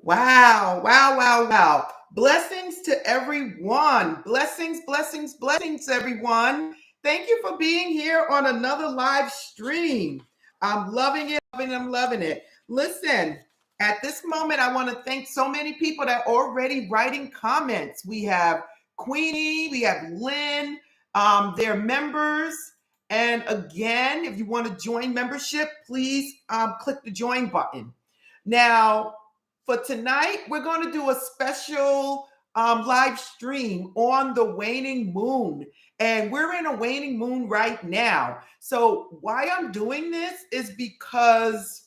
Wow, wow, wow, wow. Blessings to everyone. Blessings, blessings, blessings, everyone. Thank you for being here on another live stream. I'm loving it, I'm loving it. Listen, at this moment, I want to thank so many people that are already writing comments. We have Queenie, we have Lynn, they're members. And again, if you want to join membership, please click the join button. Now, for tonight, we're going to do a special live stream on the waning moon. And we're in a waning moon right now. So, why I'm doing this is because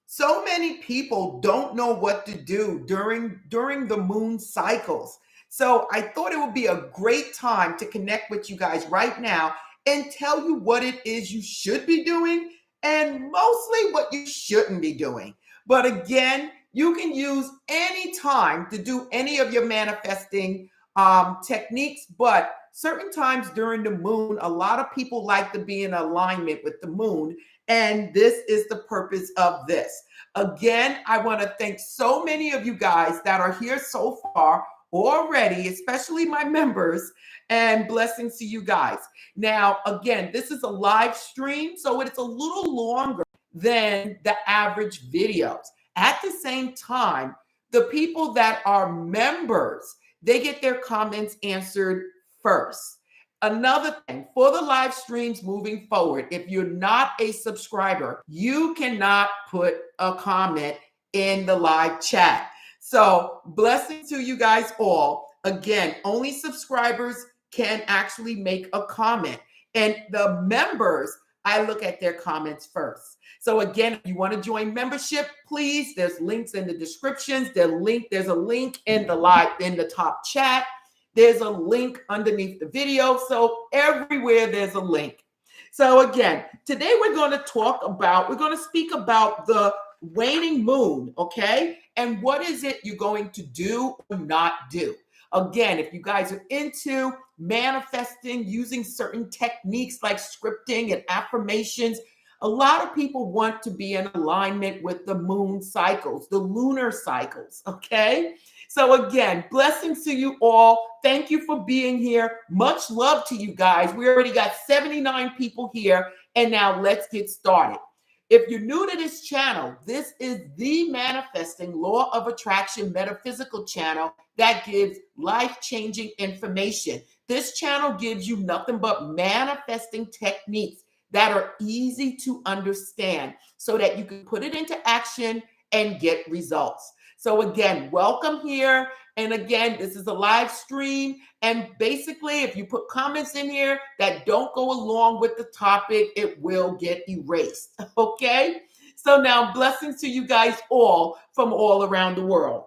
so many people don't know what to do during the moon cycles. So, I thought it would be a great time to connect with you guys right now and tell you what it is you should be doing and mostly what you shouldn't be doing. But again, you can use any time to do any of your manifesting techniques, but certain times during the moon, a lot of people like to be in alignment with the moon. And this is the purpose of this. Again, I want to thank so many of you guys that are here so far already, especially my members, and blessings to you guys. Now, again, this is a live stream, so it's a little longer than the average videos. At the same time, the people that are members, they get their comments answered first. Another thing for the live streams moving forward, if you're not a subscriber, you cannot put a comment in the live chat. So, blessings to you guys all. Again, only subscribers can actually make a comment. And the members, I look at their comments first. So again, if you want to join membership, please, there's links in the descriptions. There's a link in the top chat. There's a link underneath the video. So everywhere there's a link. So again, today we're going to speak about the waning moon, okay? And what is it you're going to do or not do? Again, if you guys are into manifesting using certain techniques like scripting and affirmations, a lot of people want to be in alignment with the moon cycles, the lunar cycles, okay? So again, blessings to you all. Thank you for being here. Much love to you guys. We already got 79 people here, and now let's get started. If you're new to this channel, this is the Manifesting Law of Attraction Metaphysical channel that gives life-changing information. This channel gives you nothing but manifesting techniques that are easy to understand so that you can put it into action and get results. So again, welcome here. And again, this is a live stream. And basically, if you put comments in here that don't go along with the topic, it will get erased. Okay? So now, blessings to you guys all from all around the world.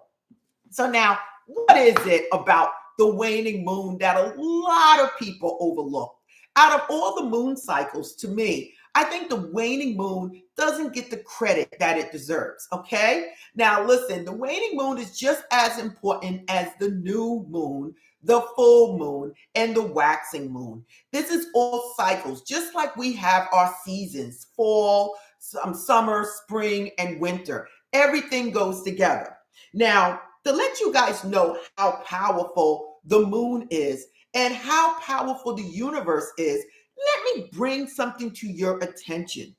So now, what is it about the waning moon that a lot of people overlook? Out of all the moon cycles, to me, I think the waning moon doesn't get the credit that it deserves, okay? Now, listen, the waning moon is just as important as the new moon, the full moon, and the waxing moon. This is all cycles, just like we have our seasons, fall, summer, spring, and winter. Everything goes together. Now, to let you guys know how powerful the moon is and how powerful the universe is, let me bring something to your attention.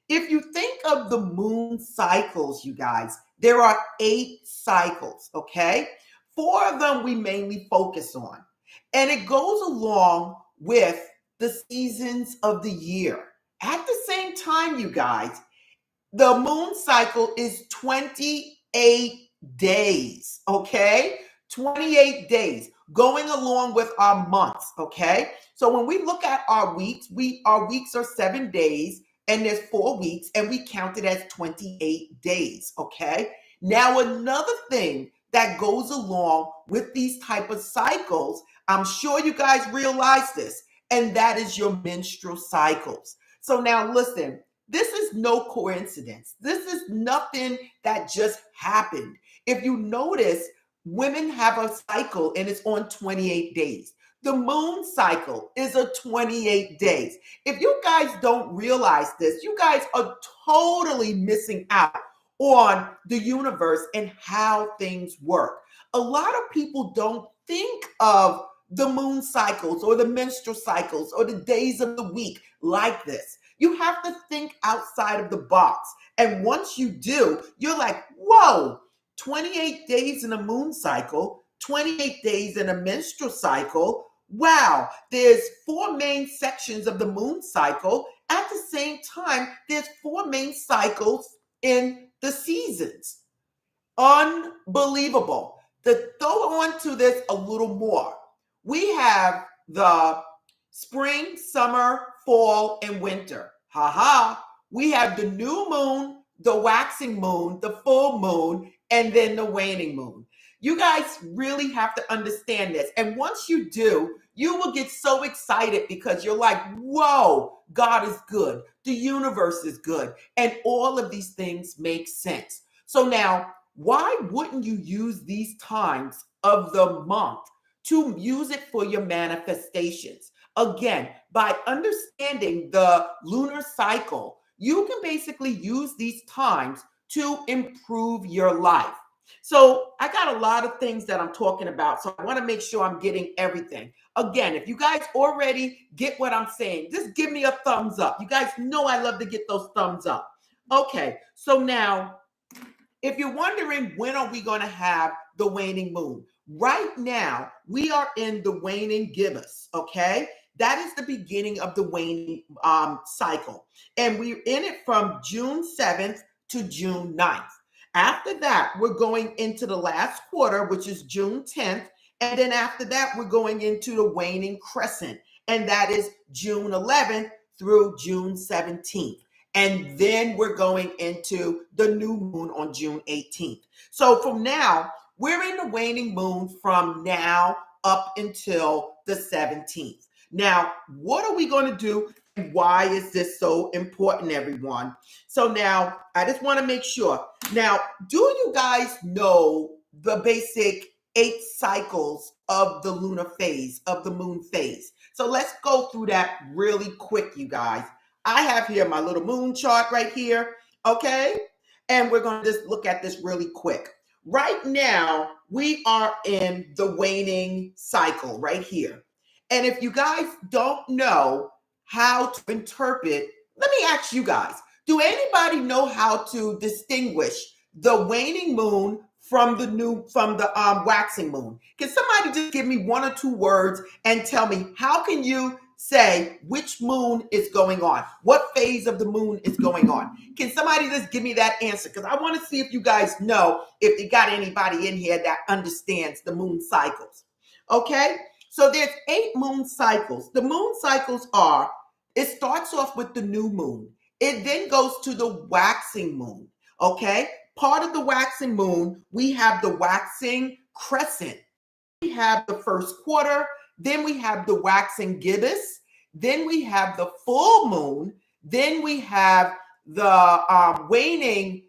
If you think of the moon cycles, you guys, there are 8 cycles, okay? 4 of them we mainly focus on. And it goes along with the seasons of the year. At the same time, you guys, the moon cycle is 28 days, okay? 28 days going along with our months, okay? So when we look at our weeks, our weeks are 7 days and there's 4 weeks and we count it as 28 days, okay? Now another thing that goes along with these type of cycles, I'm sure you guys realize this, and that is your menstrual cycles. So now listen, this is no coincidence. This is nothing that just happened. If you notice, women have a cycle and it's on 28 days. The moon cycle is a 28 days. If you guys don't realize this, you guys are totally missing out on the universe and how things work. A lot of people don't think of the moon cycles or the menstrual cycles or the days of the week like this. You have to think outside of the box. And once you do, you're like, whoa, 28 days in a moon cycle, 28 days in a menstrual cycle. Wow, there's four main sections of the moon cycle. At the same time, there's four main cycles in the seasons. Unbelievable. To throw on to this a little more, we have the spring, summer, fall, and winter. Ha ha. We have the new moon, the waxing moon, the full moon, and then the waning moon. You guys really have to understand this. And once you do, you will get so excited because you're like, whoa, God is good. The universe is good. And all of these things make sense. So now, why wouldn't you use these times of the month to use it for your manifestations? Again, by understanding the lunar cycle, you can basically use these times to improve your life. So I got a lot of things that I'm talking about. So I want to make sure I'm getting everything. Again, if you guys already get what I'm saying, just give me a thumbs up. You guys know I love to get those thumbs up. Okay, so now, if you're wondering when are we going to have the waning moon, right now we are in the waning gibbous, okay? That is the beginning of the waning cycle. And we're in it from June 7th to June 9th. After that, we're going into the last quarter, which is June 10th. And then after that, we're going into the waning crescent. And that is June 11th through June 17th. And then we're going into the new moon on June 18th. So from now, we're in the waning moon from now up until the 17th. Now, what are we going to do? And why is this so important, everyone? So now, I just want to make sure. Now, do you guys know the basic 8 cycles of the lunar phase, of the moon phase? So let's go through that really quick, you guys. I have here my little moon chart right here, okay? And we're going to just look at this really quick. Right now, we are in the waning cycle right here. And if you guys don't know how to interpret, let me ask you guys, do anybody know how to distinguish the waning moon from the waxing moon? Can somebody just give me 1 or 2 words and tell me, how can you say which moon is going on? What phase of the moon is going on? Can somebody just give me that answer? Because I want to see if you guys know if you got anybody in here that understands the moon cycles. Okay? So there's 8 moon cycles. The moon cycles are, it starts off with the new moon. It then goes to the waxing moon. Okay? Part of the waxing moon, we have the waxing crescent. We have the first quarter. Then we have the waxing gibbous. Then we have the full moon. Then we have the waning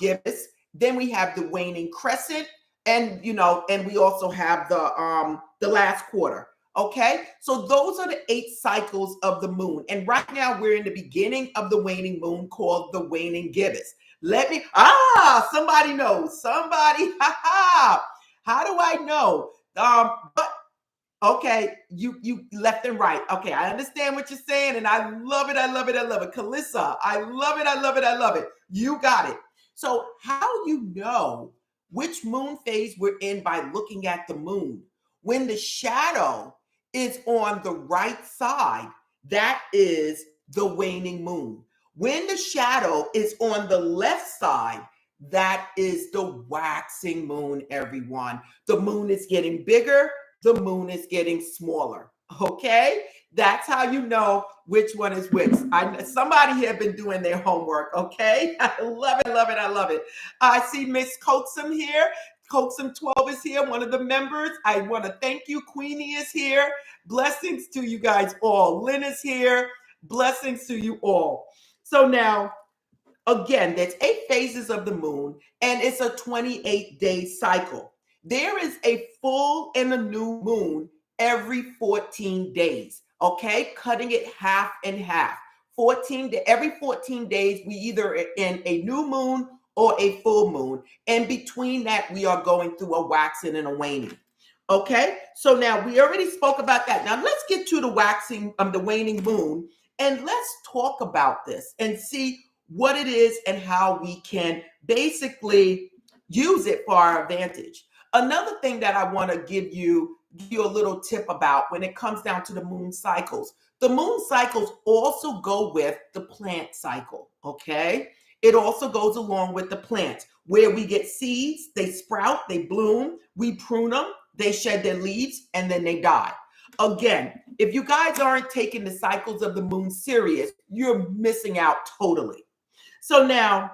gibbous. Then we have the waning crescent, and and we also have the last quarter. Okay, so those are the 8 cycles of the moon, and right now we're in the beginning of the waning moon called the waning gibbous. Somebody knows. Somebody, how do I know? But okay, you left and right. Okay, I understand what you're saying, and I love it. I love it. I love it. Kalissa, I love it. I love it. I love it. You got it. So how you know which moon phase we're in by looking at the moon? When the shadow is on the right side, that is the waning moon. When the shadow is on the left side, that is the waxing moon, everyone. The moon is getting bigger. The moon is getting smaller. Okay? That's how you know which one is which. Somebody here been doing their homework. Okay? I love it, love it, I love it. I see Miss Coaxum here. Coaxum 12 is here, one of the members. I want to thank you. Queenie is here. Blessings to you guys all. Lynn is here. Blessings to you all. So now, again, there's 8 phases of the moon, and it's a 28-day cycle. There is a full and a new moon every 14 days, okay? Cutting it half and half. Every 14 days, we either in a new moon or a full moon. And between that, we are going through a waxing and a waning. Okay, so now we already spoke about that. Now let's get to the waxing, the waning moon, and let's talk about this and see what it is and how we can basically use it for our advantage. Another thing that I want to give you a little tip about when it comes down to the moon cycles. The moon cycles also go with the plant cycle, okay? It also goes along with the plants where we get seeds, they sprout, they bloom, we prune them, they shed their leaves, and then they die. Again, if you guys aren't taking the cycles of the moon serious, you're missing out totally. So now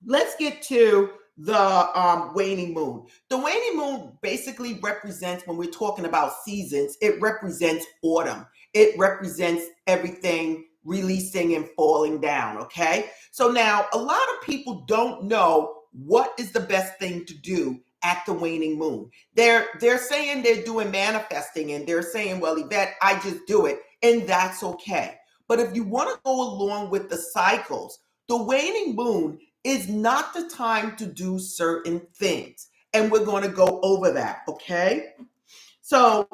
let's get to the waning moon. The waning moon basically represents, when we're talking about seasons, it represents autumn. It represents everything releasing and falling down, okay? So now a lot of people don't know what is the best thing to do at the waning moon. They're saying they're doing manifesting and they're saying, well, Yvette, I just do it, and that's okay. But if you want to go along with the cycles, the waning moon is not the time to do certain things. And we're going to go over that, okay? So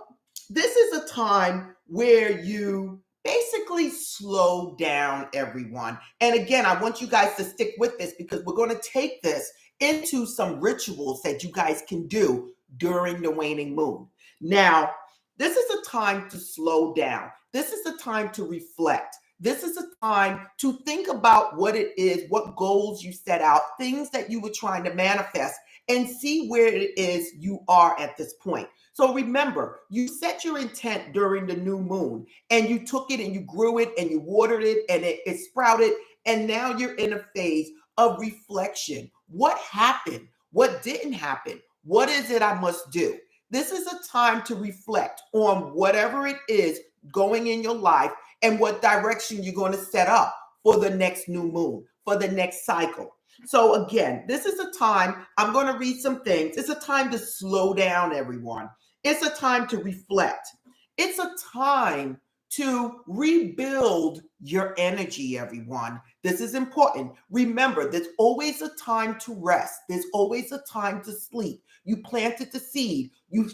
this is a time where you basically slow down, everyone. And again, I want you guys to stick with this because we're going to take this into some rituals that you guys can do during the waning moon. Now, this is a time to slow down. This is a time to reflect. This is a time to think about what it is, what goals you set out, things that you were trying to manifest, and see where it is you are at this point. So remember, you set your intent during the new moon, and you took it and you grew it and you watered it and it sprouted, and now you're in a phase of reflection. What happened? What didn't happen? What is it I must do? This is a time to reflect on whatever it is going in your life and what direction you're going to set up for the next new moon, for the next cycle. So again, this is a time, I'm going to read some things. It's a time to slow down, everyone. It's a time to reflect. It's a time to rebuild your energy, everyone. This is important. Remember, there's always a time to rest. There's always a time to sleep. You planted the seed. You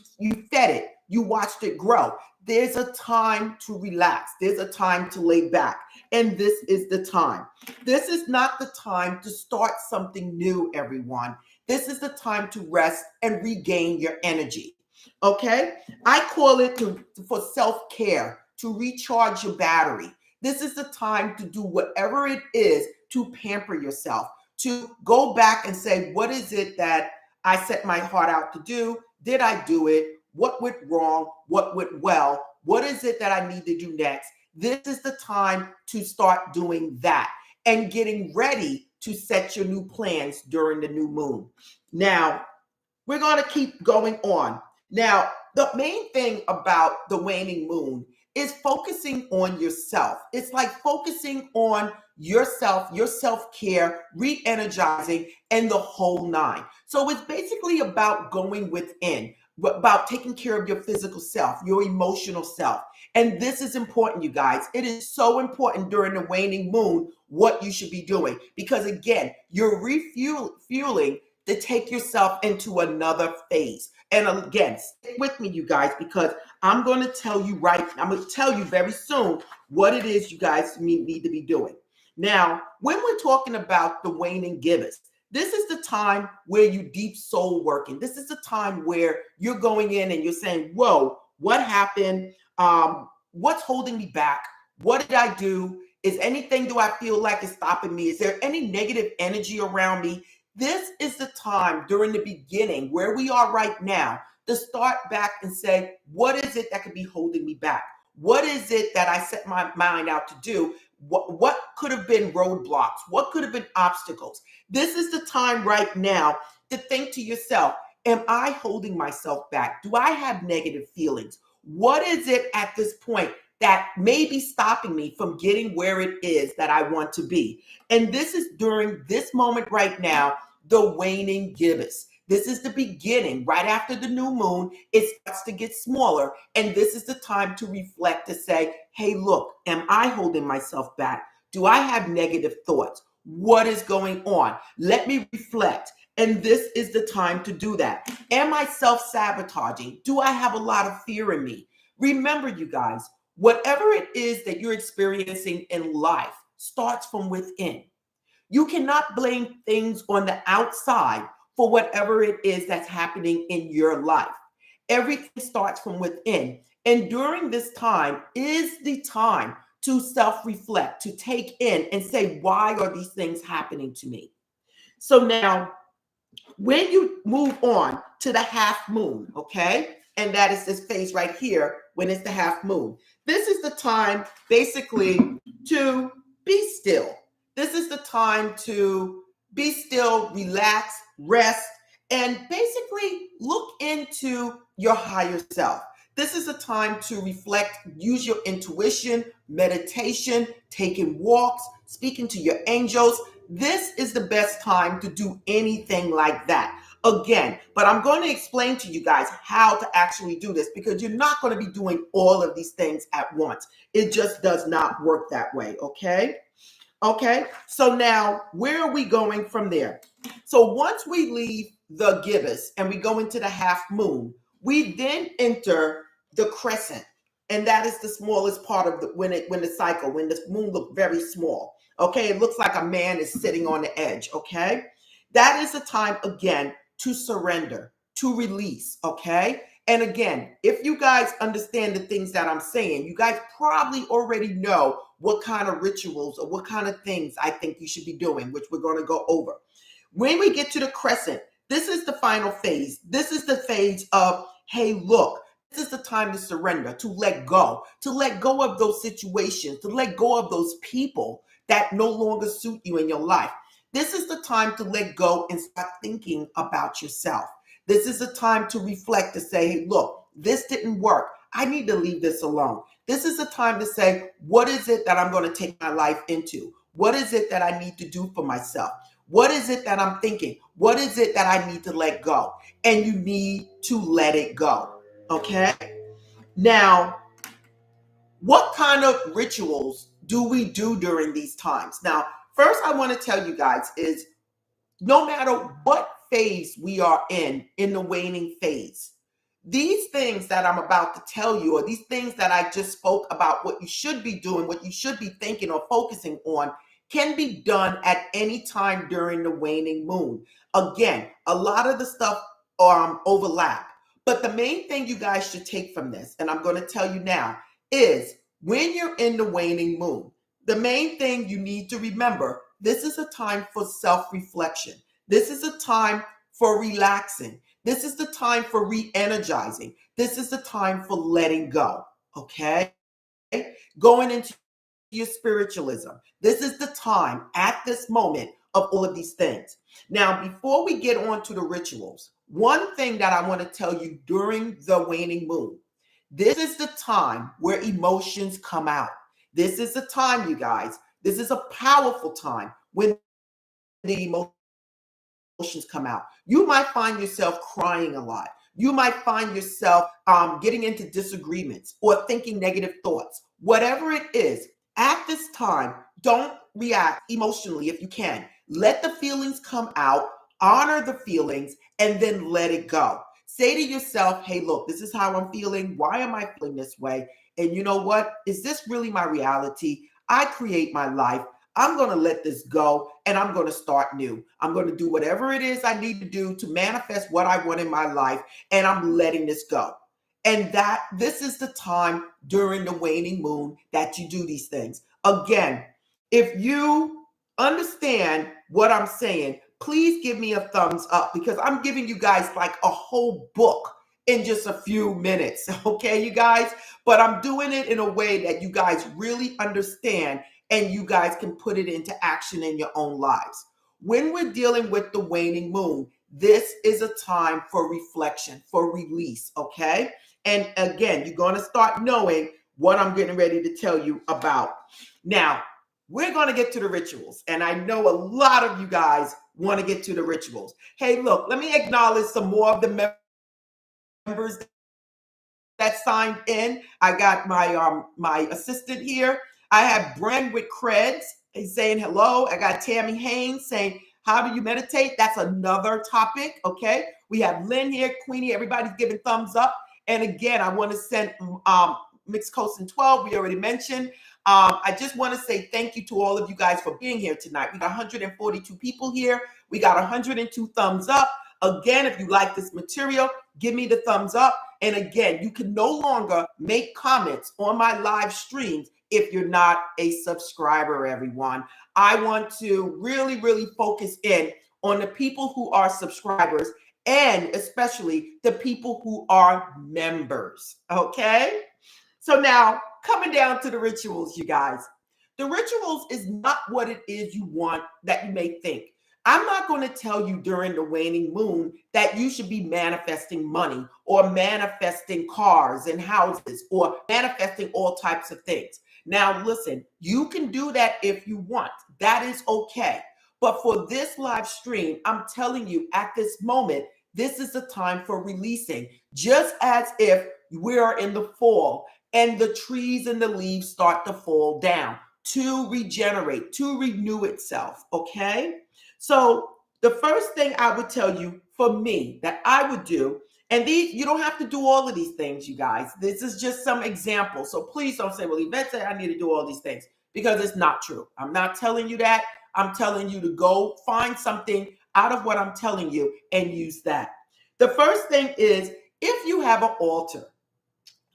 fed it. You watched it grow. There's a time to relax. There's a time to lay back. And this is the time. This is not the time to start something new, everyone. This is the time to rest and regain your energy. Okay? I call it for self-care, to recharge your battery. This is the time to do whatever it is to pamper yourself, to go back and say, what is it that I set my heart out to do? Did I do it? What went wrong? What went well? What is it that I need to do next? This is the time to start doing that and getting ready to set your new plans during the new moon. Now, we're going to keep going on. Now, the main thing about the waning moon is focusing on yourself. It's like focusing on yourself, your self-care, re-energizing, and the whole nine. So it's basically about going within, about taking care of your physical self, your emotional self. And this is important, you guys. It is so important during the waning moon what you should be doing. Because again, you're refueling to take yourself into another phase. And again, stick with me, you guys, because I'm going to tell you very soon what it is you guys need to be doing. Now, when we're talking about the waning gibbous, this is the time where you deep soul working. This is the time where you're going in and you're saying, whoa, what happened? What's holding me back? What did I do? Do I feel like is stopping me? Is there any negative energy around me? This is the time during the beginning where we are right now to start back and say, what is it that could be holding me back? What is it that I set my mind out to do? What could have been roadblocks? What could have been obstacles? This is the time right now to think to yourself, am I holding myself back? Do I have negative feelings? What is it at this point that may be stopping me from getting where it is that I want to be? And this is during this moment right now, the waning gibbous. This is the beginning. Right after the new moon, it starts to get smaller. And this is the time to reflect, to say, hey, look, am I holding myself back? Do I have negative thoughts? what is going on. Let me reflect. And this is the time to do that. Am I self-sabotaging? Do I have a lot of fear in me? Remember, you guys, whatever it is that you're experiencing in life starts from within. You cannot blame things on the outside for whatever it is that's happening in your life. Everything starts from within. And during this time is the time to self-reflect, to take in and say, why are these things happening to me? So now, when you move on to the half moon, okay, and that is this phase right here when it's the half moon, this is the time basically to be still. This is the time to be still, relax, rest, and basically look into your higher self. This is a time to reflect, use your intuition, meditation, taking walks, speaking to your angels. This is the best time to do anything like that. Again, but I'm going to explain to you guys how to actually do this, because you're not going to be doing all of these things at once. It just does not work that way, okay? Okay, so now where are we going from there? So once we leave the gibbous and we go into the half moon, we then enter the crescent, and that is the smallest part of the when the cycle, when the moon looks very small. Okay, it looks like a man is sitting on the edge. Okay, that is a time again to surrender, to release. Okay, and again, if you guys understand the things that I'm saying, you guys probably already know what kind of rituals or what kind of things I think you should be doing, which we're going to go over. When we get to the crescent, this is the final phase. This is the phase of, hey, look, this is the time to surrender, to let go of those situations, to let go of those people that no longer suit you in your life. This is the time to let go and start thinking about yourself. This is a time to reflect, to say, hey, look, this didn't work. I need to leave this alone. This is a time to say, what is it that I'm going to take my life into? What is it that I need to do for myself? What is it that I'm thinking? What is it that I need to let go? And you need to let it go. Okay? Now, what kind of rituals do we do during these times? Now, first, I want to tell you guys is no matter what phase we are in the waning phase, these things that I'm about to tell you, or these things that I just spoke about, what you should be doing, what you should be thinking or focusing on, can be done at any time during the waning moon. Again, a lot of the stuff overlap. But the main thing you guys should take from this, and I'm going to tell you now, is when you're in the waning moon, the main thing you need to remember, this is a time for self-reflection. This is a time for relaxing. This is the time for re-energizing. This is the time for letting go, okay? Going into your spiritualism. This is the time at this moment of all of these things. Now, before we get on to the rituals, one thing that I want to tell you during the waning moon, this is the time where emotions come out. This is the time, you guys. This is a powerful time when the emotions come out. You might find yourself crying a lot. You might find yourself getting into disagreements or thinking negative thoughts. Whatever it is, at this time, don't react emotionally if you can. Let the feelings come out, honor the feelings, and then let it go. Say to yourself, hey, look, this is how I'm feeling. Why am I feeling this way? And you know what? Is this really my reality? I create my life. I'm going to let this go and I'm going to start new. I'm going to do whatever it is I need to do to manifest what I want in my life, and I'm letting this go. And that this is the time during the waning moon that you do these things. Again, if you understand what I'm saying, please give me a thumbs up, because I'm giving you guys like a whole book in just a few minutes. Okay, you guys? But I'm doing it in a way that you guys really understand and you guys can put it into action in your own lives. When we're dealing with the waning moon, this is a time for reflection, for release, okay? And again, you're going to start knowing what I'm getting ready to tell you about. Now, we're going to get to the rituals, and I know a lot of you guys want to get to the rituals. Hey, look, let me acknowledge some more of the members that signed in. I got my assistant here. I have Bren with Creds. He's saying hello. I got Tammy Haynes saying, how do you meditate? That's another topic. Okay. We have Lynn here, Queenie. Everybody's giving thumbs up. And again, I want to send Mixed Coast in 12. We already mentioned. I just want to say thank you to all of you guys for being here tonight. We got 142 people here. We got 102 thumbs up. Again, if you like this material, give me the thumbs up. And again, you can no longer make comments on my live streams if you're not a subscriber, everyone. I want to really, really focus in on the people who are subscribers and especially the people who are members, okay? So now, coming down to the rituals, you guys. The rituals is not what it is you want that you may think. I'm not going to tell you during the waning moon that you should be manifesting money or manifesting cars and houses or manifesting all types of things. Now, listen, you can do that if you want. That is okay. But for this live stream, I'm telling you at this moment, this is the time for releasing, just as if we are in the fall and the trees and the leaves start to fall down to regenerate, to renew itself, okay? So the first thing I would tell you for me that I would do, and these, you don't have to do all of these things, you guys. This is just some examples. So please don't say, well, Yvette said I need to do all these things, because it's not true. I'm not telling you that. I'm telling you to go find something out of what I'm telling you and use that. The first thing is, if you have an altar,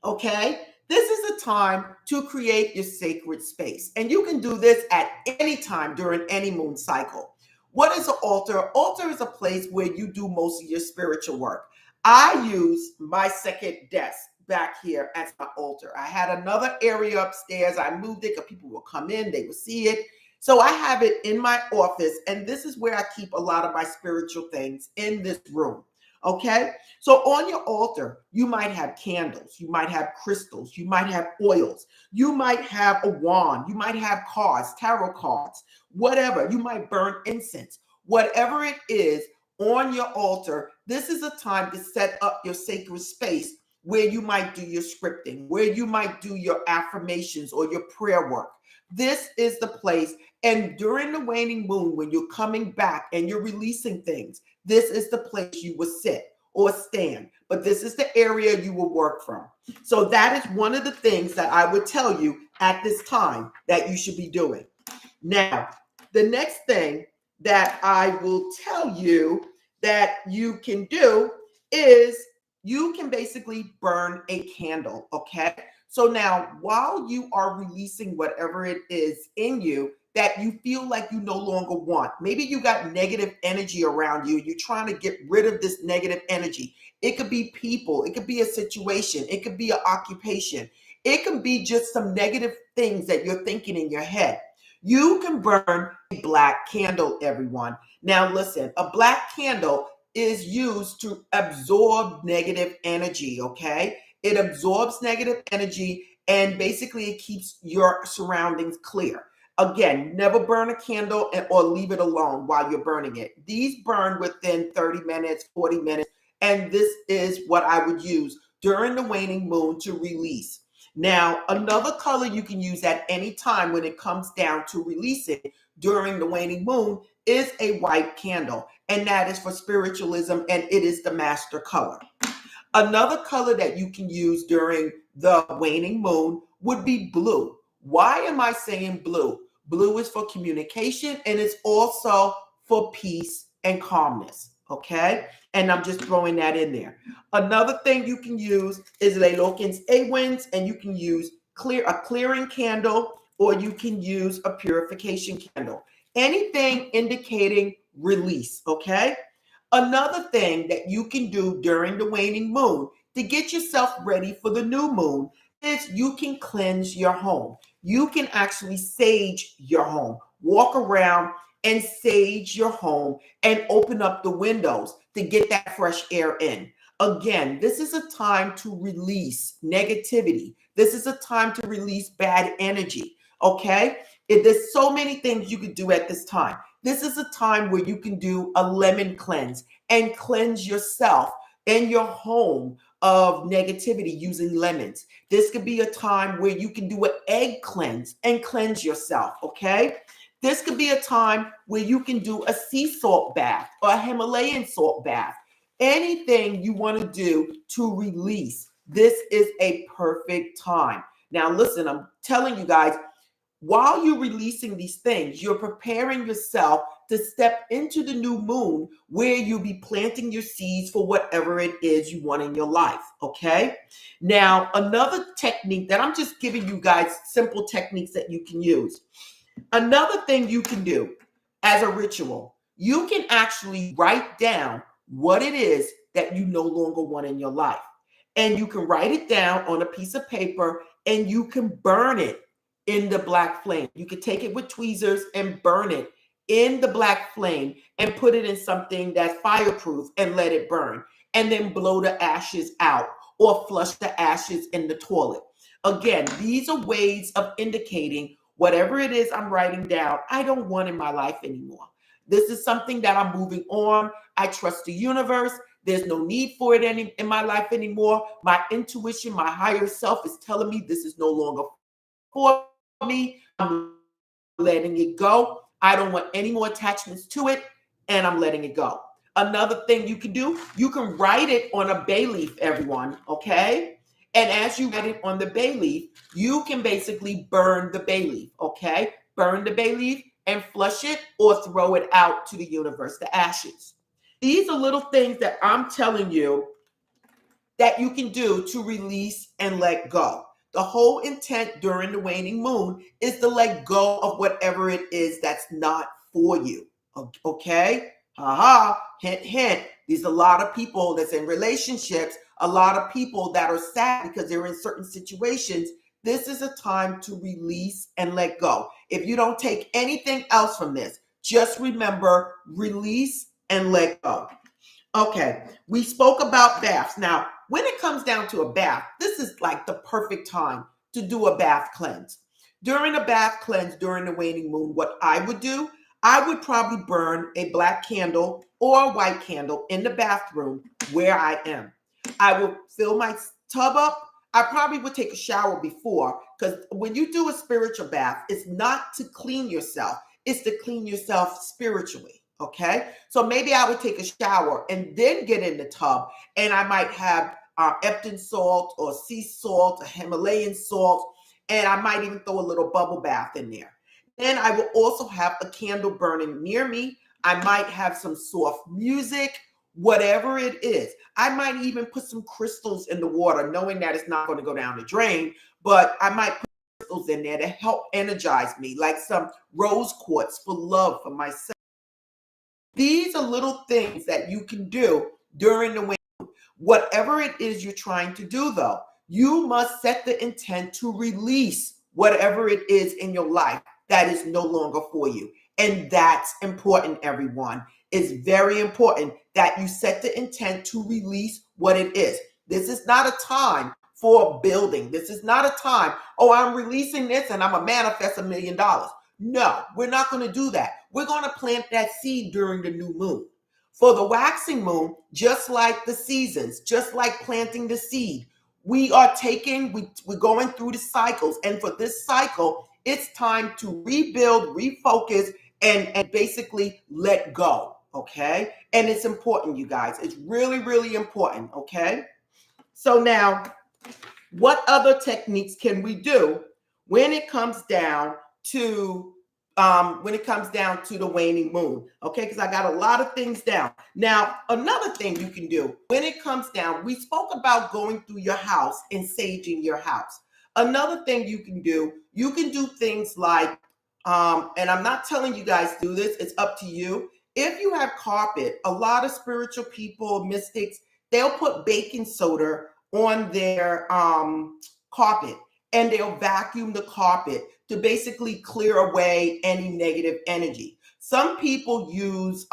okay, this is the time to create your sacred space. And you can do this at any time during any moon cycle. What is an altar? Altar is a place where you do most of your spiritual work. I use my second desk back here as my altar. I had another area upstairs. I moved it because people will come in, they will see it. So I have it in my office, and this is where I keep a lot of my spiritual things in this room. Okay, so on your altar, you might have candles, you might have crystals, you might have oils, you might have a wand, you might have cards, tarot cards, whatever. You might burn incense. Whatever it is on your altar, this is a time to set up your sacred space where you might do your scripting, where you might do your affirmations or your prayer work. This is the place. And during the waning moon, when you're coming back and you're releasing things, this is the place you will sit or stand. But this is the area you will work from. So that is one of the things that I would tell you at this time that you should be doing. Now, the next thing that I will tell you that you can do is you can basically burn a candle, okay? So now, while you are releasing whatever it is in you that you feel like you no longer want, maybe you got negative energy around you, you're trying to get rid of this negative energy. It could be people, it could be a situation, it could be an occupation, it can be just some negative things that you're thinking in your head. You can burn a black candle, everyone. Now listen, a black candle is used to absorb negative energy, okay? It absorbs negative energy, and basically it keeps your surroundings clear. Again, never burn a candle or leave it alone while you're burning it. These burn within 30 minutes, 40 minutes, and this is what I would use during the waning moon to release. Now, another color you can use at any time when it comes down to releasing during the waning moon is a white candle, and that is for spiritualism, and it is the master color. Another color that you can use during the waning moon would be blue. Why am I saying blue? Blue is for communication, and it's also for peace and calmness, okay? And I'm just throwing that in there. Another thing you can use is Lelokins A-Winds, and you can use a clearing candle, or you can use a purification candle. Anything indicating release, okay? Another thing that you can do during the waning moon to get yourself ready for the new moon is you can cleanse your home. You can actually sage your home. Walk around and sage your home and open up the windows to get that fresh air in. Again, this is a time to release negativity. This is a time to release bad energy, okay? There's so many things you could do at this time. This is a time where you can do a lemon cleanse and cleanse yourself and your home of negativity using lemons. This could be a time where you can do an egg cleanse and cleanse yourself, okay? This could be a time where you can do a sea salt bath or a Himalayan salt bath. Anything you want to do to release, this is a perfect time. Now, listen, I'm telling you guys, while you're releasing these things, you're preparing yourself to step into the new moon where you'll be planting your seeds for whatever it is you want in your life. Okay. Now, another technique that I'm just giving you guys simple techniques that you can use. Another thing you can do as a ritual, you can actually write down what it is that you no longer want in your life. And you can write it down on a piece of paper and you can burn it in the black flame. You can take it with tweezers and burn it in the black flame and put it in something that's fireproof and let it burn. And then blow the ashes out or flush the ashes in the toilet. Again, these are ways of indicating whatever it is I'm writing down, I don't want in my life anymore. This is something that I'm moving on. I trust the universe. There's no need for it in my life anymore. My intuition, my higher self is telling me this is no longer for me. I'm letting it go. I don't want any more attachments to it, and I'm letting it go. Another thing you can do, you can write it on a bay leaf, everyone, okay? And as you write it on the bay leaf, you can basically burn the bay leaf, okay? Burn the bay leaf and flush it or throw it out to the universe, the ashes. These are little things that I'm telling you that you can do to release and let go. The whole intent during the waning moon is to let go of whatever it is that's not for you. Okay? Haha, hint, hint. There's a lot of people that's in relationships, a lot of people that are sad because they're in certain situations. This is a time to release and let go. If you don't take anything else from this, just remember, release and let go. Okay, we spoke about baths. Now, when it comes down to a bath, this is like the perfect time to do a bath cleanse. During a bath cleanse during the waning moon, what I would do, I would probably burn a black candle or a white candle in the bathroom where I am. I will fill my tub up. I probably would take a shower before, because when you do a spiritual bath, it's not to clean yourself, it's to clean yourself spiritually. Okay, so maybe I would take a shower and then get in the tub, and I might have Epsom salt or sea salt, or Himalayan salt, and I might even throw a little bubble bath in there. Then I will also have a candle burning near me. I might have some soft music, whatever it is. I might even put some crystals in the water, knowing that it's not going to go down the drain, but I might put crystals in there to help energize me, like some rose quartz for love for myself. These are little things that you can do during the winter. Whatever it is you're trying to do, though, you must set the intent to release whatever it is in your life that is no longer for you. And that's important, everyone. It's very important that you set the intent to release what it is. This is not a time for building. This is not a time, oh, I'm releasing this and I'm going to manifest $1 million. No, we're not going to do that. We're going to plant that seed during the new moon. For the waxing moon, just like the seasons, just like planting the seed, we're going through the cycles. And for this cycle, it's time to rebuild, refocus, and basically let go. Okay. And it's important, you guys. It's really, really important. Okay. So now, what other techniques can we do when it comes down to the waning moon? Okay, because I got a lot of things down. Now, another thing you can do when it comes down, we spoke about going through your house and saging your house. Another thing you can do things like, and I'm not telling you guys to do this, it's up to you. If you have carpet, a lot of spiritual people, mystics, they'll put baking soda on their carpet, and they'll vacuum the carpet to basically clear away any negative energy. Some people use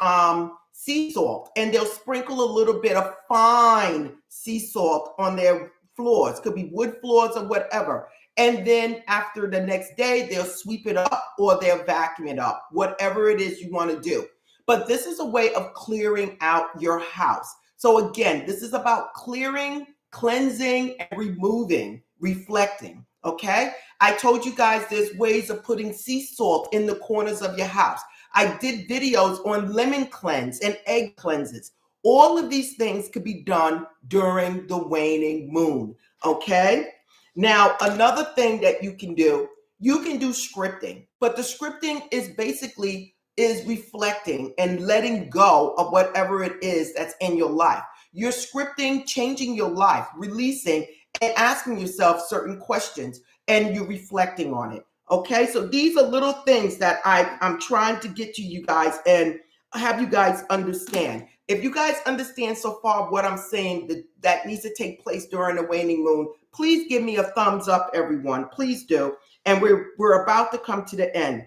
sea salt, and they'll sprinkle a little bit of fine sea salt on their floors. Could be wood floors or whatever. And then after the next day, they'll sweep it up or they'll vacuum it up, whatever it is you want to do. But this is a way of clearing out your house. So again, this is about clearing, cleansing, and removing, reflecting. Okay. I told you guys there's ways of putting sea salt in the corners of your house. I did videos on lemon cleanse and egg cleanses. All of these things could be done during the waning moon, okay? Now, another thing that you can do scripting, but the scripting is basically is reflecting and letting go of whatever it is that's in your life. You're scripting, changing your life, releasing and asking yourself certain questions, and you're reflecting on it. Okay, so these are little things that I'm trying to get to you guys and have you guys understand. If you guys understand so far what I'm saying that needs to take place during the waning moon, please give me a thumbs up, everyone. Please do. And we're about to come to the end.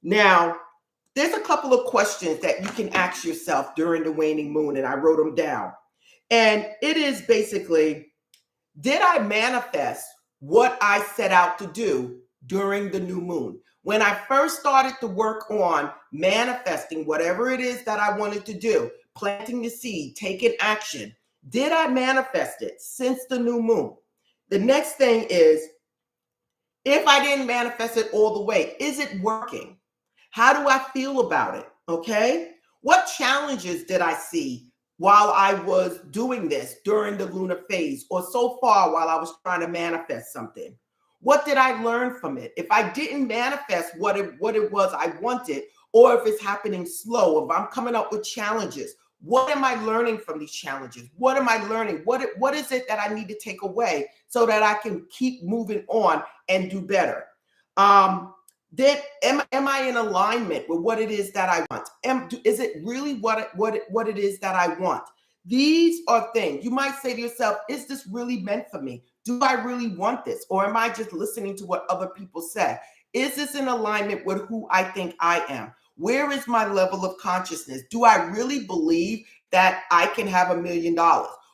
Now, there's a couple of questions that you can ask yourself during the waning moon, and I wrote them down. And it is basically, did I manifest what I set out to do during the new moon? When I first started to work on manifesting whatever it is that I wanted to do, planting the seed, taking action, did I manifest it since the new moon? The next thing is, if I didn't manifest it all the way, is it working? How do I feel about it? Okay. What challenges did I see while I was doing this during the lunar phase, or so far while I was trying to manifest something? What did I learn from it? If I didn't manifest what it was I wanted, or if it's happening slow, if I'm coming up with challenges, what am I learning from these challenges? What am I learning? What is it that I need to take away so that I can keep moving on and do better? Then am I in alignment with what it is that I want? Is it really what it is that I want? These are things you might say to yourself, is this really meant for me? Do I really want this? Or am I just listening to what other people say? Is this in alignment with who I think I am? Where is my level of consciousness? Do I really believe that I can have $1 million?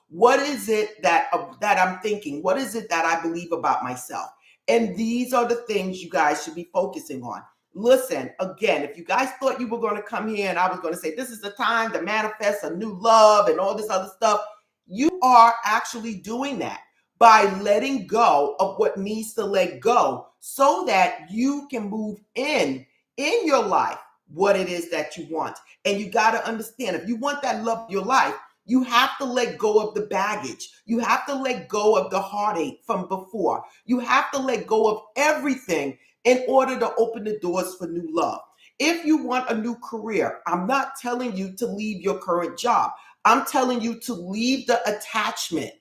What is it that I'm thinking? What is it that I believe about myself? And these are the things you guys should be focusing on. Listen, again, if you guys thought you were going to come here and I was going to say, this is the time to manifest a new love and all this other stuff, you are actually doing that by letting go of what needs to let go so that you can move in your life what it is that you want. And you got to understand, if you want that love of your life, you have to let go of the baggage. You have to let go of the heartache from before. You have to let go of everything in order to open the doors for new love. If you want a new career, I'm not telling you to leave your current job. I'm telling you to leave the attachment.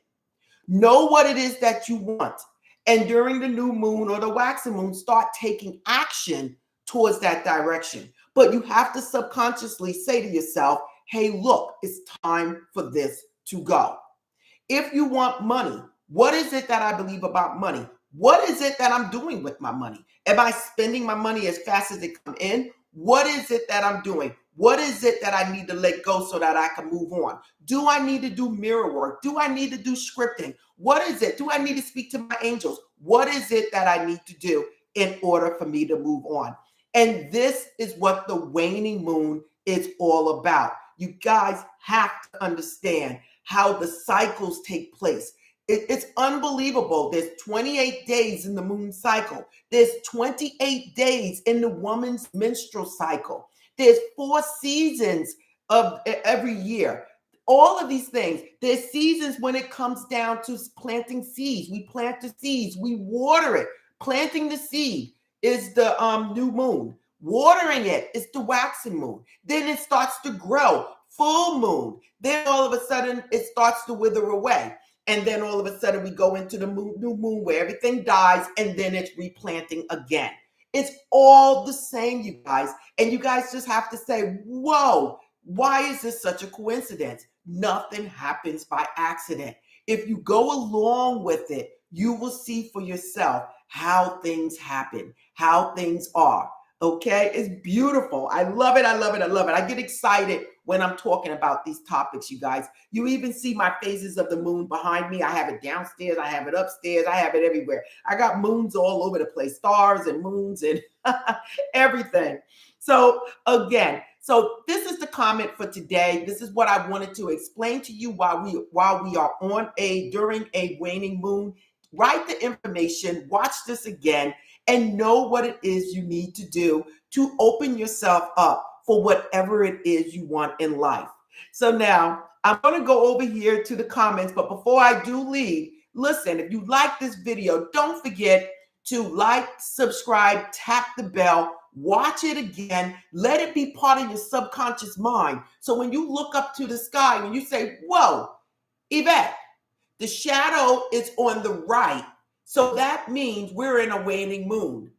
Know what it is that you want. And during the new moon or the waxing moon, start taking action towards that direction. But you have to subconsciously say to yourself, hey, look, it's time for this to go. If you want money, what is it that I believe about money? What is it that I'm doing with my money? Am I spending my money as fast as it comes in? What is it that I'm doing? What is it that I need to let go so that I can move on? Do I need to do mirror work? Do I need to do scripting? What is it? Do I need to speak to my angels? What is it that I need to do in order for me to move on? And this is what the waning moon is all about. You guys have to understand how the cycles take place. It's unbelievable. There's 28 days in the moon cycle. There's 28 days in the woman's menstrual cycle. There's 4 seasons of every year. All of these things. There's seasons when it comes down to planting seeds. We plant the seeds. We water it. Planting the seed is the new moon. Watering it is the waxing moon. Then it starts to grow. Full moon. Then all of a sudden it starts to wither away. And then all of a sudden we go into the new moon where everything dies and then it's replanting again. It's all the same, you guys. And you guys just have to say, whoa, why is this such a coincidence? Nothing happens by accident. If you go along with it, you will see for yourself how things happen, how things are. Okay, it's beautiful. I love it. I love it. I love it. I get excited when I'm talking about these topics, you guys. You even see my phases of the moon behind me. I have it downstairs. I have it upstairs. I have it everywhere. I got moons all over the place, stars and moons and everything. So again, so this is the comment for today. This is what I wanted to explain to you while we are during a waning moon. Write the information, watch this again, and know what it is you need to do to open yourself up for whatever it is you want in life. So now I'm going to go over here to the comments, but before I do leave, listen, if you like this video, don't forget to like, subscribe, tap the bell, watch it again, let it be part of your subconscious mind. So when you look up to the sky and you say, whoa, Yvette, the shadow is on the right. So that means we're in a waning moon.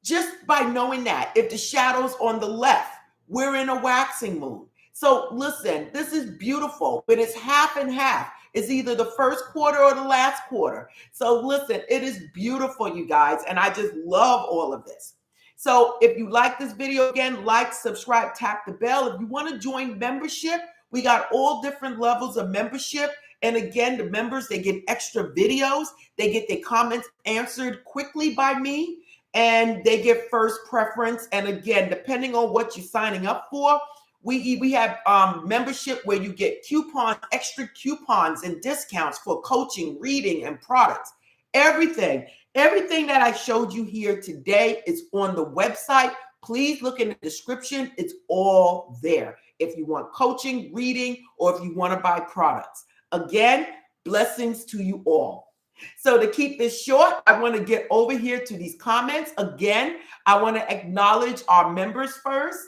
Just by knowing that, if the shadow's on the left, we're in a waxing moon. So listen, this is beautiful, but it's half and half. It's either the first quarter or the last quarter. So listen, it is beautiful, you guys, and I just love all of this. So if you like this video, again, like, subscribe, tap the bell. If you want to join membership, we got all different levels of membership. And again, the members, they get extra videos. They get their comments answered quickly by me, and they get first preference. And again, depending on what you're signing up for, we have membership where you get coupons, extra coupons and discounts for coaching, reading, and products. Everything that I showed you here today is on the website. Please look in the description. It's all there. If you want coaching, reading, or if you want to buy products. Again, blessings to you all. So to keep this short, I want to get over here to these comments. Again, I want to acknowledge our members first.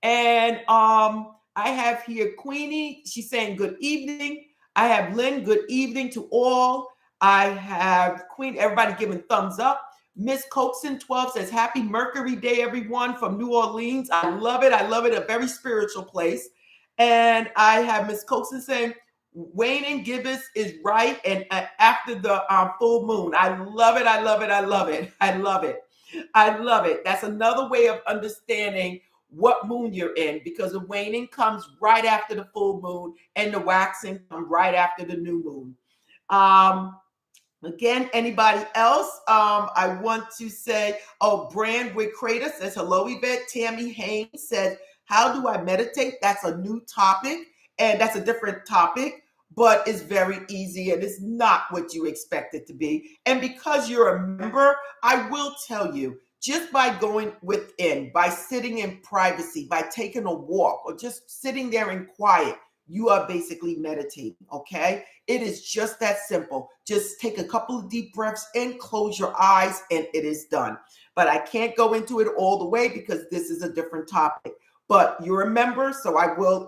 And I have here Queenie. She's saying good evening. I have Lynn, good evening to all. I have Queen, everybody giving thumbs up. Miss Coxon 12 says, happy Mercury Day, everyone, from New Orleans. I love it. I love it. A very spiritual place. And I have Miss Coxon saying, Waning Gibbous is right. And after the full moon, I love it. I love it. I love it. I love it. I love it. That's another way of understanding what moon you're in, because the waning comes right after the full moon and the waxing comes right after the new moon. Again, anybody else? I want to say, Brand with Crater says, hello, Yvette. Tammy Haynes says, how do I meditate? That's a new topic, and that's a different topic, but it's very easy, and it's not what you expect it to be. And because you're a member, I will tell you, just by going within, by sitting in privacy, by taking a walk, or just sitting there in quiet, you are basically meditating, okay? It is just that simple. Just take a couple of deep breaths in, close your eyes, and it is done. But I can't go into it all the way because this is a different topic. But you're a member, so I will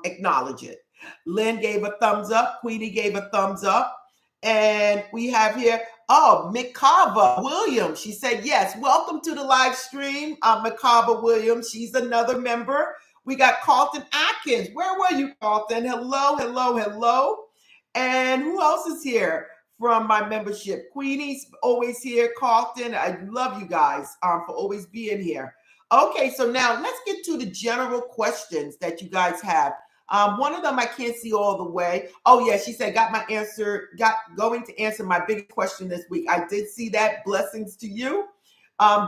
acknowledge it. Lynn gave a thumbs up. Queenie gave a thumbs up. And we have here, Mikava Williams. She said, yes, welcome to the live stream. Mikava Williams, she's another member. We got Carlton Atkins. Where were you, Carlton? Hello, hello, hello. And who else is here from my membership? Queenie's always here. Carlton, I love you guys for always being here. Okay, so now let's get to the general questions that you guys have. One of them I can't see all the way. Oh yeah, she said, going to answer my big question this week. I did see that. Blessings to you.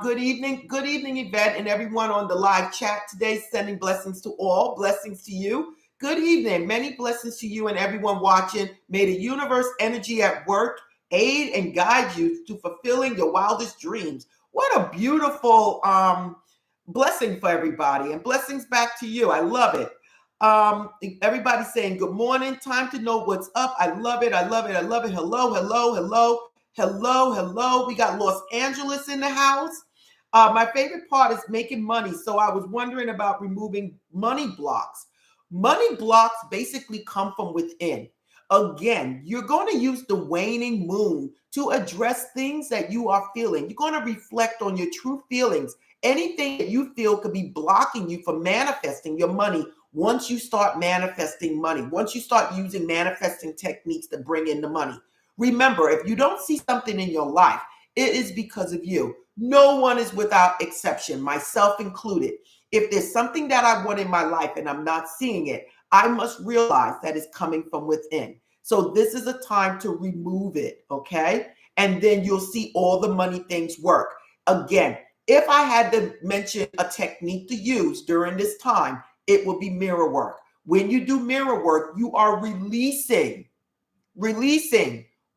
Good evening, Yvette, and everyone on the live chat today. Sending blessings to all. Blessings to you. Good evening. Many blessings to you and everyone watching. May the universe energy at work aid and guide you to fulfilling your wildest dreams. What a beautiful blessing for everybody, and blessings back to you. I love it. Everybody's saying good morning. Time to know what's up. I love it. I love it. I love it. Hello, hello, hello, hello, hello. We got Los Angeles in the house. My favorite part is making money. So I was wondering about removing money blocks. Money blocks basically come from within. Again, you're going to use the waning moon to address things that you are feeling. You're going to reflect on your true feelings. Anything that you feel could be blocking you from manifesting your money. Once you start manifesting money, once you start using manifesting techniques to bring in the money. Remember, if you don't see something in your life, it is because of you. No one is without exception, myself included. If there's something that I want in my life and I'm not seeing it, I must realize that it's coming from within. So this is a time to remove it, okay? And then you'll see all the money things work. Again, if I had to mention a technique to use during this time, it will be mirror work. When you do mirror work, you are releasing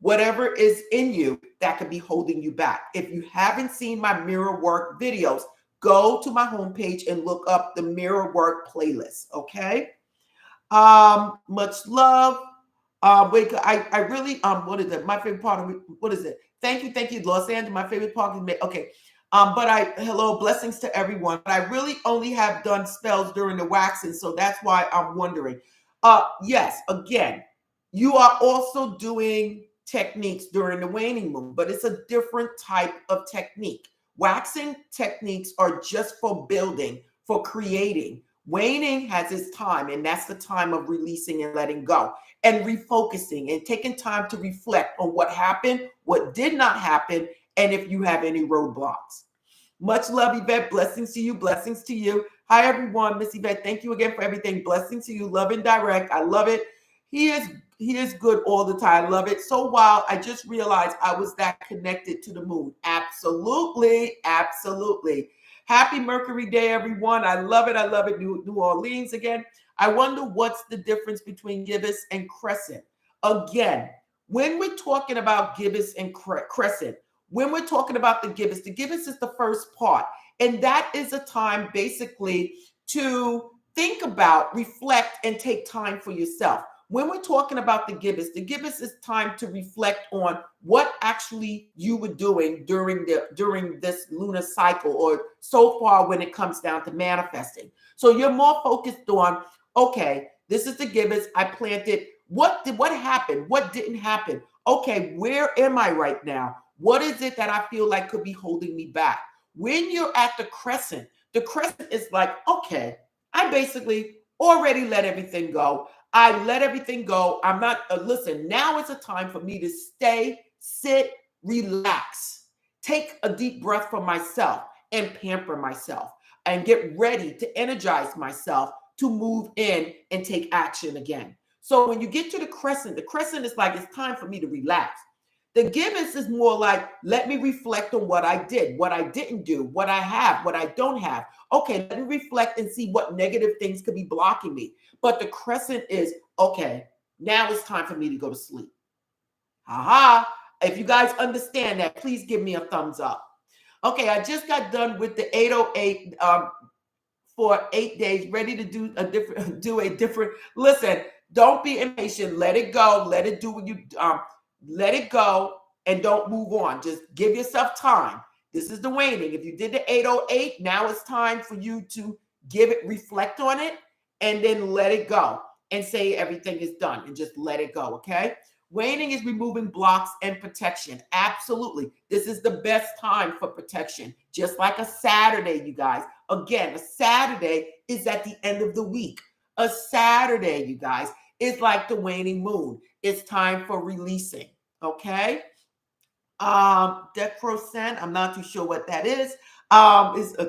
whatever is in you that could be holding you back. If you haven't seen my mirror work videos, go to my homepage and look up the mirror work playlist. Okay. Much love. Wait, I really what is it? My favorite part of it, what is it? Thank you, Los Angeles. My favorite part is okay. But hello, blessings to everyone. But I really only have done spells during the waxing, so that's why I'm wondering. Yes, again, you are also doing techniques during the waning moon, but it's a different type of technique. Waxing techniques are just for building, for creating. Waning has its time, and that's the time of releasing and letting go and refocusing and taking time to reflect on what happened, what did not happen, and if you have any roadblocks. Much love, Yvette. Blessings to you. Blessings to you. Hi, everyone. Miss Yvette, thank you again for everything. Blessings to you. Love and direct. I love it. He is good all the time. I love it. So wild. I just realized I was that connected to the moon. Absolutely. Absolutely. Happy Mercury Day, everyone. I love it. I love it. New Orleans again. I wonder what's the difference between gibbous and crescent. Again, when we're talking about gibbous and crescent, when we're talking about the gibbous is the first part. And that is a time basically to think about, reflect, and take time for yourself. When we're talking about the gibbous is time to reflect on what actually you were doing during this lunar cycle, or so far when it comes down to manifesting. So you're more focused on, okay, this is the gibbous. I planted. What happened? What didn't happen? Okay, where am I right now? What is it that I feel like could be holding me back? When you're at the crescent is like, okay, I basically already let everything go. I let everything go. I'm not, listen, now it's a time for me to stay, sit, relax, take a deep breath for myself and pamper myself and get ready to energize myself to move in and take action again. So when you get to the crescent is like, it's time for me to relax. The gibbous is more like, let me reflect on what I did, what I didn't do, what I have, what I don't have. Okay, let me reflect and see what negative things could be blocking me. But the crescent is, okay, now it's time for me to go to sleep. Haha. If you guys understand that, please give me a thumbs up. Okay, I just got done with the 808 for 8 days, ready to do a different. Listen, don't be impatient. Let it go. Let it do what you let it go and don't move on. Just give yourself time. This is the waning. If you did the 808, now it's time for you to reflect on it, and then let it go and say everything is done and just let it go. Okay. Waning is removing blocks and protection. Absolutely. This is the best time for protection. Just like a Saturday, you guys. Again, a Saturday is at the end of the week. A Saturday, you guys, is like the waning moon. It's time for releasing. Okay. Decrocent, I'm not too sure what that is.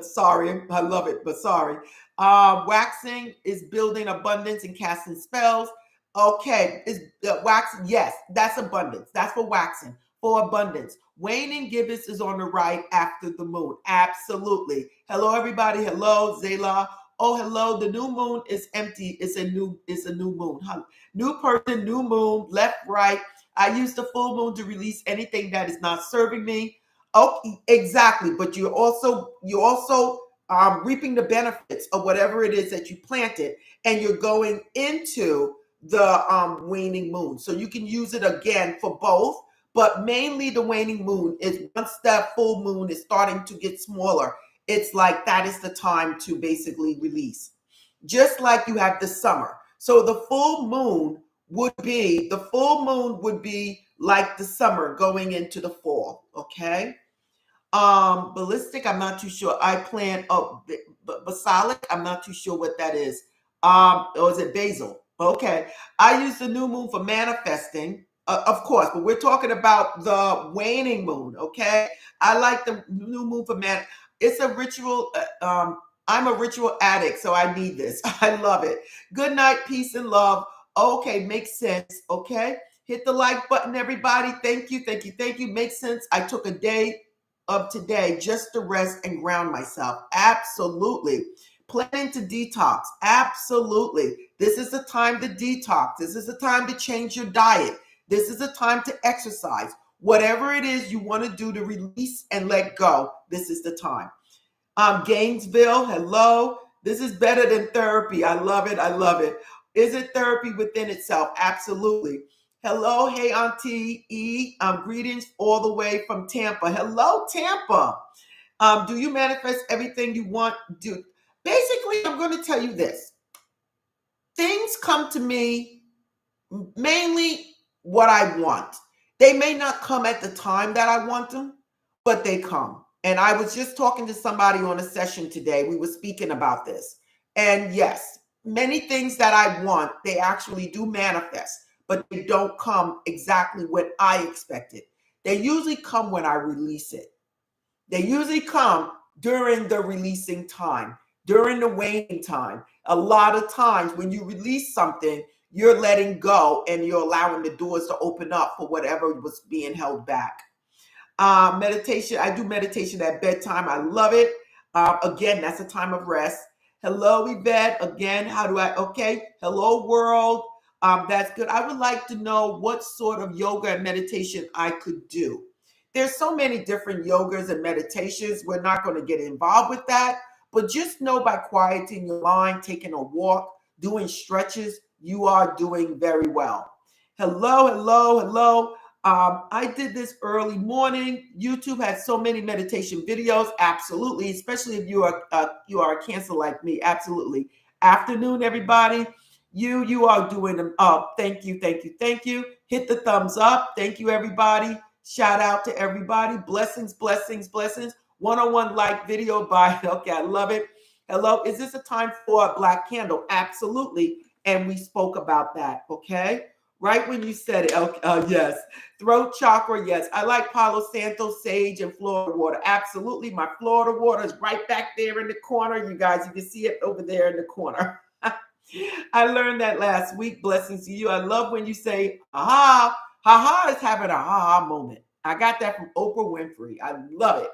Sorry, I love it, but sorry. Waxing is building abundance and casting spells. Okay, is waxing? Yes, that's abundance. That's for waxing, for abundance. Waning gibbous is on the right after the moon. Absolutely. Hello, everybody. Hello, Zayla. Oh, hello. The new moon is empty. It's a new moon. New person, new moon, left, right. I use the full moon to release anything that is not serving me. Oh, exactly. But you're also reaping the benefits of whatever it is that you planted, and you're going into the waning moon. So you can use it again for both, but mainly the waning moon is once that full moon is starting to get smaller. It's like that is the time to basically release. Just like you have the summer. So the full moon would be like the summer going into the fall. Okay. Ballistic, I'm not too sure. I plant basilic, I'm not too sure what that is. Or is it basil? Okay. I use the new moon for manifesting, of course, but we're talking about the waning moon. Okay. I like the new moon for it's a ritual. I'm a ritual addict, so I need this. I love it. Good night, peace and love. Okay, makes sense. Okay. Hit the like button, everybody. Thank you, thank you, thank you. Makes sense. I took a day of today just to rest and ground myself. Absolutely. Planning to detox. Absolutely. This is the time to detox. This is the time to change your diet. This is a time to exercise. Whatever it is you want to do to release and let go, this is the time. Gainesville, hello. This is better than therapy. I love it. I love it. Is it therapy within itself? Absolutely. Hello, hey Auntie E. Greetings all the way from Tampa. Hello, Tampa. Do you manifest everything you want? Do basically, I'm going to tell you this. Things come to me mainly what I want. They may not come at the time that I want them, but they come. And I was just talking to somebody on a session today. We were speaking about this. And yes, many things that I want, they actually do manifest, but they don't come exactly when I expect it. They usually come when I release it. They usually come during the releasing time, during the waning time. A lot of times when you release something, you're letting go and you're allowing the doors to open up for whatever was being held back. Meditation, I do meditation at bedtime. I love it. Again, that's a time of rest. Hello, Yvette. Again, okay. Hello, world. That's good. I would like to know what sort of yoga and meditation I could do. There's so many different yogas and meditations. We're not going to get involved with that. But just know by quieting your mind, taking a walk, doing stretches, you are doing very well. Hello, hello, hello. I did this early morning. YouTube has so many meditation videos. Absolutely, especially if you are a Cancer like me. Absolutely. Afternoon, everybody. You are doing them up. Thank you, thank you, thank you. Hit the thumbs up. Thank you, everybody. Shout out to everybody. Blessings, blessings, blessings. One-on-one like video by. Okay, I love it. Hello. Is this a time for a black candle? Absolutely. And we spoke about that. Okay. Right when you said it, okay, yes. Throat chakra, yes. I like Palo Santo, sage, and Florida water. Absolutely. My Florida water is right back there in the corner. You guys, you can see it over there in the corner. I learned that last week. Blessings to you. I love when you say, aha. Ha-ha is having a ha-ha moment. I got that from Oprah Winfrey. I love it.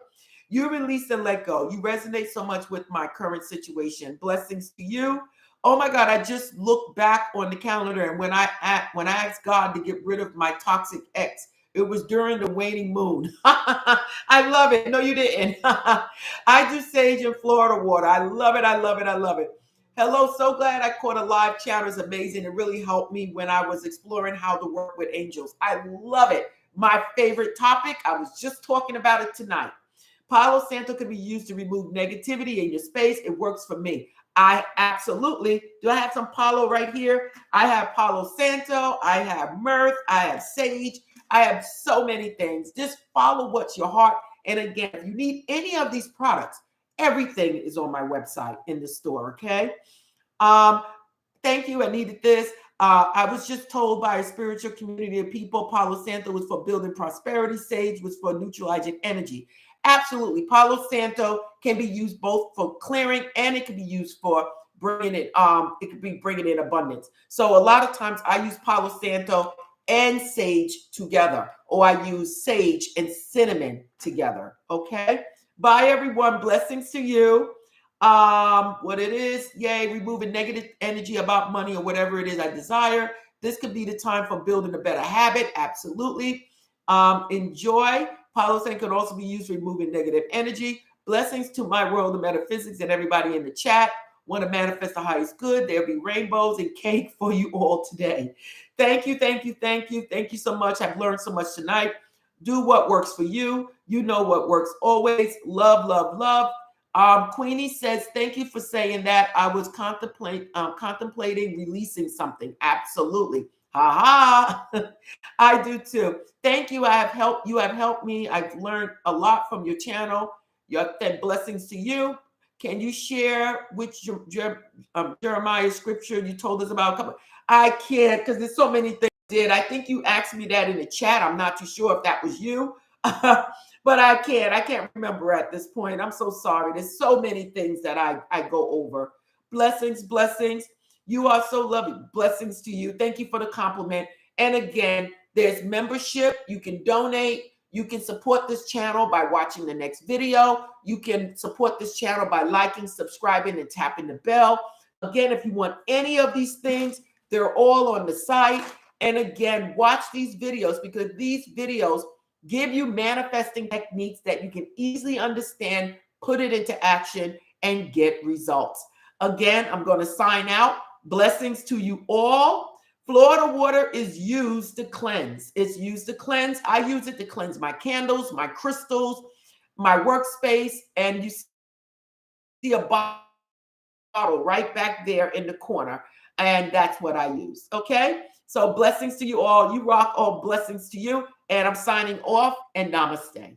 You release and let go. You resonate so much with my current situation. Blessings to you. Oh my God, I just looked back on the calendar, and when I asked God to get rid of my toxic ex, it was during the waning moon. I love it. No, you didn't. I do sage and Florida water. I love it. I love it. I love it. Hello, so glad I caught a live chat. It was amazing. It really helped me when I was exploring how to work with angels. I love it. My favorite topic. I was just talking about it tonight. Palo Santo can be used to remove negativity in your space. It works for me. I absolutely do. I have some Palo right here. I have Palo Santo. I have Mirth. I have Sage. I have so many things. Just follow what's your heart. And again, if you need any of these products, everything is on my website in the store. Okay. Thank you. I needed this. I was just told by a spiritual community of people, Palo Santo was for building prosperity. Sage was for neutralizing energy. Absolutely. Palo Santo can be used both for clearing and it can be used for bringing it. It could be bringing in abundance. So a lot of times I use Palo Santo and sage together, or I use sage and cinnamon together. Okay. Bye, everyone. Blessings to you. What it is, yay, removing negative energy about money or whatever it is I desire. This could be the time for building a better habit. Absolutely. Enjoy. Palo Santo can also be used for removing negative energy. Blessings to my world of metaphysics and everybody in the chat. Want to manifest the highest good. There'll be rainbows and cake for you all today. Thank you, thank you, thank you. Thank you so much. I've learned so much tonight. Do what works for you. You know what works always. Love, love, love. Queenie says, thank you for saying that. I was contemplating releasing something. Absolutely. Ha ha. I do too. Thank you. I have helped. You have helped me. I've learned a lot from your channel. Your blessings to you. Can you share which Jeremiah scripture you told us about? I can't because there's so many things. I think you asked me that in the chat. I'm not too sure if that was you. But I can't remember at this point. I'm so sorry. There's so many things that I go over. Blessings, blessings. You are so lovely. Blessings to you. Thank you for the compliment. And again, there's membership. You can donate. You can support this channel by watching the next video. You can support this channel by liking, subscribing, and tapping the bell. Again, if you want any of these things, they're all on the site. and again, watch these videos, because these videos give you manifesting techniques that you can easily understand, put it into action, and get results. Again, I'm going to sign out. Blessings to you all. Florida water is used to cleanse. It's used to cleanse. I use it to cleanse my candles, my crystals, my workspace, and you see a bottle right back there in the corner, and that's what I use. Okay, so blessings to you all. You rock. All blessings to you, and I'm signing off, and namaste.